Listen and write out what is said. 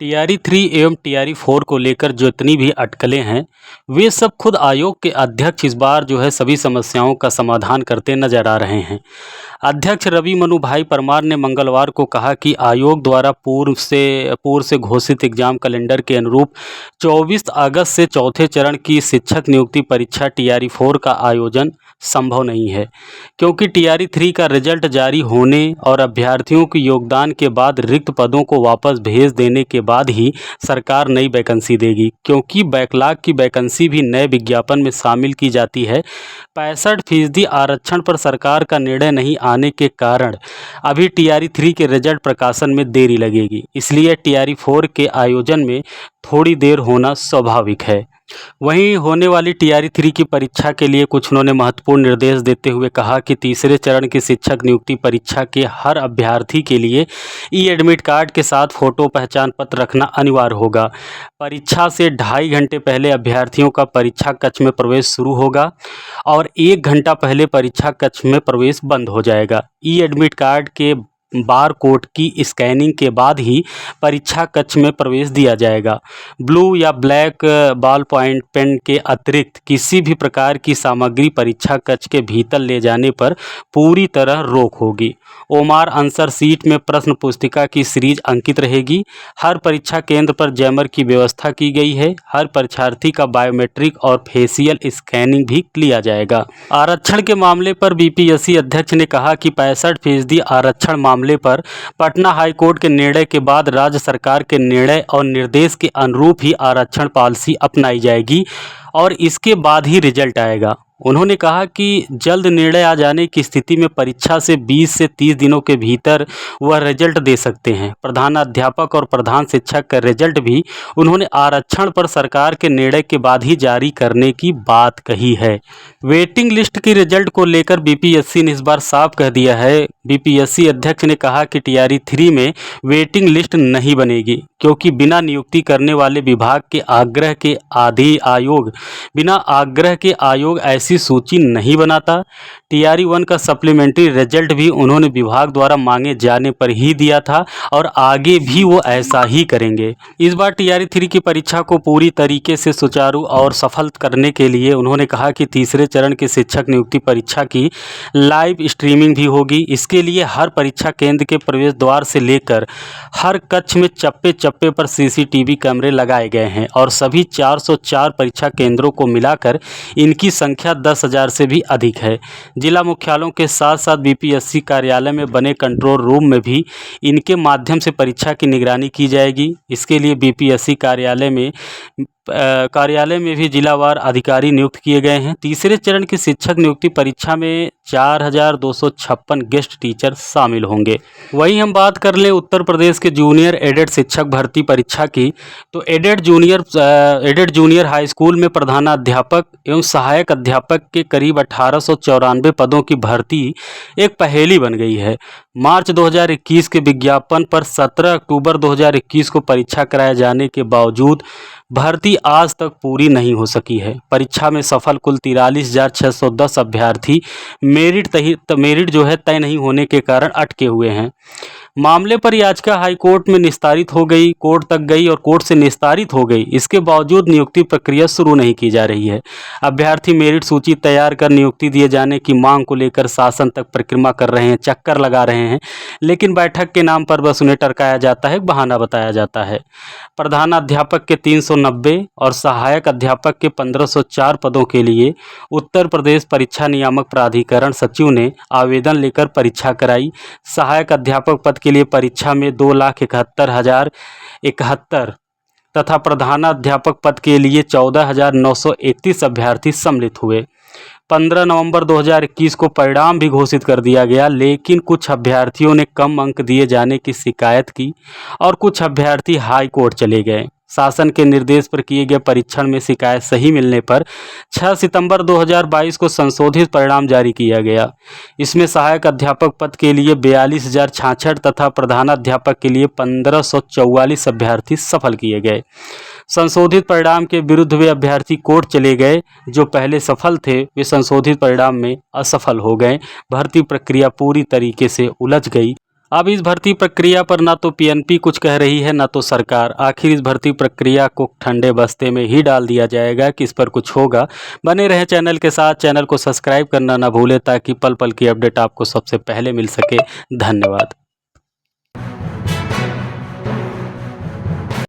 TRE 3 एवं TRE 4 को लेकर जितनी भी अटकलें हैं, वे सब खुद आयोग के अध्यक्ष इस बार सभी समस्याओं का समाधान करते नजर आ रहे हैं। अध्यक्ष रवि मनु भाई परमार ने मंगलवार को कहा कि आयोग द्वारा पूर्व से घोषित एग्जाम कैलेंडर के अनुरूप 24 अगस्त से चौथे चरण की शिक्षक नियुक्ति परीक्षा टीआरई 4 का आयोजन संभव नहीं है, क्योंकि टीआरई 3 का रिजल्ट जारी होने और अभ्यर्थियों के योगदान के बाद रिक्त पदों को वापस भेज देने के बाद ही सरकार नई वैकेंसी देगी, क्योंकि बैकलॉग की वैकेंसी भी नए विज्ञापन में शामिल की जाती है। 65% आरक्षण पर सरकार का निर्णय नहीं आने के कारण अभी टीआरई 3 के रिजल्ट प्रकाशन में देरी लगेगी, इसलिए टीआरई 4 के आयोजन में थोड़ी देर होना स्वाभाविक है। वहीं होने वाली टीआरई 3 की परीक्षा के लिए कुछ उन्होंने महत्वपूर्ण निर्देश देते हुए कहा कि तीसरे चरण की शिक्षक नियुक्ति परीक्षा के हर अभ्यर्थी के लिए ई एडमिट कार्ड के साथ फोटो पहचान पत्र रखना अनिवार्य होगा। परीक्षा से 2.5 घंटे पहले अभ्यर्थियों का परीक्षा कक्ष में प्रवेश शुरू होगा और 1 घंटा पहले परीक्षा कक्ष में प्रवेश बंद हो जाएगा। ई एडमिट कार्ड के बार कोड की स्कैनिंग के बाद ही परीक्षा कक्ष में प्रवेश दिया जाएगा। ब्लू या ब्लैक बॉल पॉइंट पेन के अतिरिक्त किसी भी प्रकार की सामग्री परीक्षा कक्ष के भीतर ले जाने पर पूरी तरह रोक होगी। ओमार आंसर सीट में प्रश्न पुस्तिका की सीरीज अंकित रहेगी। हर परीक्षा केंद्र पर जैमर की व्यवस्था की गई है। हर परीक्षार्थी का बायोमेट्रिक और फेशियल स्कैनिंग भी लिया जाएगा। आरक्षण के मामले पर बीपीएससी अध्यक्ष ने कहा कि 65% आरक्षण मामले पर पटना हाईकोर्ट के निर्णय के बाद राज्य सरकार के निर्णय और निर्देश के अनुरूप ही आरक्षण पॉलिसी अपनाई जाएगी और इसके बाद ही रिजल्ट आएगा। उन्होंने कहा कि जल्द निर्णय आ जाने की स्थिति में परीक्षा से 20 से 30 दिनों के भीतर वह रिजल्ट दे सकते हैं। प्रधानाध्यापक और प्रधान शिक्षक का रिजल्ट भी उन्होंने आरक्षण पर सरकार के निर्णय के बाद ही जारी करने की बात कही है। वेटिंग लिस्ट की रिजल्ट को लेकर बीपीएससी ने इस बार साफ कह दिया है। बीपीएससी अध्यक्ष ने कहा कि टीआरई 3 में वेटिंग लिस्ट नहीं बनेगी, क्योंकि बिना नियुक्ति करने वाले विभाग के आग्रह के आयोग ऐसी सूची नहीं बनाता। टीआरई 1 का सप्लीमेंट्री रिजल्ट भी उन्होंने विभाग द्वारा मांगे जाने पर ही दिया था और आगे भी वो ऐसा ही करेंगे। इस बार टीआरई 3 की परीक्षा को पूरी तरीके से सुचारू और सफल करने के लिए उन्होंने कहा कि तीसरे चरण की शिक्षक नियुक्ति परीक्षा की लाइव स्ट्रीमिंग भी होगी। इसके लिए हर परीक्षा केंद्र के प्रवेश द्वार से लेकर हर कक्ष में चप्पे चप्पे पर सीसीटीवी कैमरे लगाए गए हैं और सभी 404 परीक्षा केंद्रों को मिलाकर इनकी संख्या 10,000 से भी अधिक है। जिला मुख्यालयों के साथ साथ बीपीएससी कार्यालय में बने कंट्रोल रूम में भी इनके माध्यम से परीक्षा की निगरानी की जाएगी। इसके लिए बीपीएससी कार्यालय में भी जिलावार अधिकारी नियुक्त किए गए हैं। तीसरे चरण की शिक्षक नियुक्ति परीक्षा में 4,256 गेस्ट टीचर शामिल होंगे। वहीं हम बात कर लें उत्तर प्रदेश के जूनियर एडेड शिक्षक भर्ती परीक्षा की, तो एडेड जूनियर हाई स्कूल में प्रधानाध्यापक एवं सहायक अध्यापक के करीब 1894 पदों की भर्ती एक पहेली बन गई है। मार्च 2021 के विज्ञापन पर 17 अक्टूबर 2021 को परीक्षा कराए जाने के बावजूद भर्ती आज तक पूरी नहीं हो सकी है। परीक्षा में सफल कुल 43,610 अभ्यर्थी मेरिट तय नहीं होने के कारण अटके हुए हैं। मामले पर याचिका हाईकोर्ट में निस्तारित हो गई, कोर्ट तक गई और कोर्ट से निस्तारित हो गई। इसके बावजूद नियुक्ति प्रक्रिया शुरू नहीं की जा रही है। अभ्यर्थी मेरिट सूची तैयार कर नियुक्ति दिए जाने की मांग को लेकर शासन तक परिक्रमा कर रहे हैं, चक्कर लगा रहे हैं, लेकिन बैठक के नाम पर बस उन्हें टरकाया जाता है, बहाना बताया जाता है। प्रधानाध्यापक के 390 और सहायक अध्यापक के 1504 पदों के लिए उत्तर प्रदेश परीक्षा नियामक प्राधिकरण सचिव ने आवेदन लेकर परीक्षा कराई। सहायक अध्यापक पद के लिए परीक्षा में 2,71,071 तथा प्रधानाध्यापक पद के लिए 14,931 अभ्यर्थी सम्मिलित हुए। 15 नवंबर 2021 को परिणाम भी घोषित कर दिया गया, लेकिन कुछ अभ्यर्थियों ने कम अंक दिए जाने की शिकायत की और कुछ अभ्यर्थी हाई कोर्ट चले गए। शासन के निर्देश पर किए गए परीक्षण में शिकायत सही मिलने पर 6 सितंबर 2022 को संशोधित परिणाम जारी किया गया। इसमें सहायक अध्यापक पद के लिए 42,066 तथा प्रधानाध्यापक के लिए 1,544 अभ्यर्थी सफल किए गए। संशोधित परिणाम के विरुद्ध वे अभ्यर्थी कोर्ट चले गए। जो पहले सफल थे वे संशोधित परिणाम में असफल हो गए। भर्ती प्रक्रिया पूरी तरीके से उलझ गई। अब इस भर्ती प्रक्रिया पर ना तो पीएनपी कुछ कह रही है ना तो सरकार। आखिर इस भर्ती प्रक्रिया को ठंडे बस्ते में ही डाल दिया जाएगा कि इस पर कुछ होगा? बने रहें चैनल के साथ। चैनल को सब्सक्राइब करना ना भूलें ताकि पल पल की अपडेट आपको सबसे पहले मिल सके। धन्यवाद।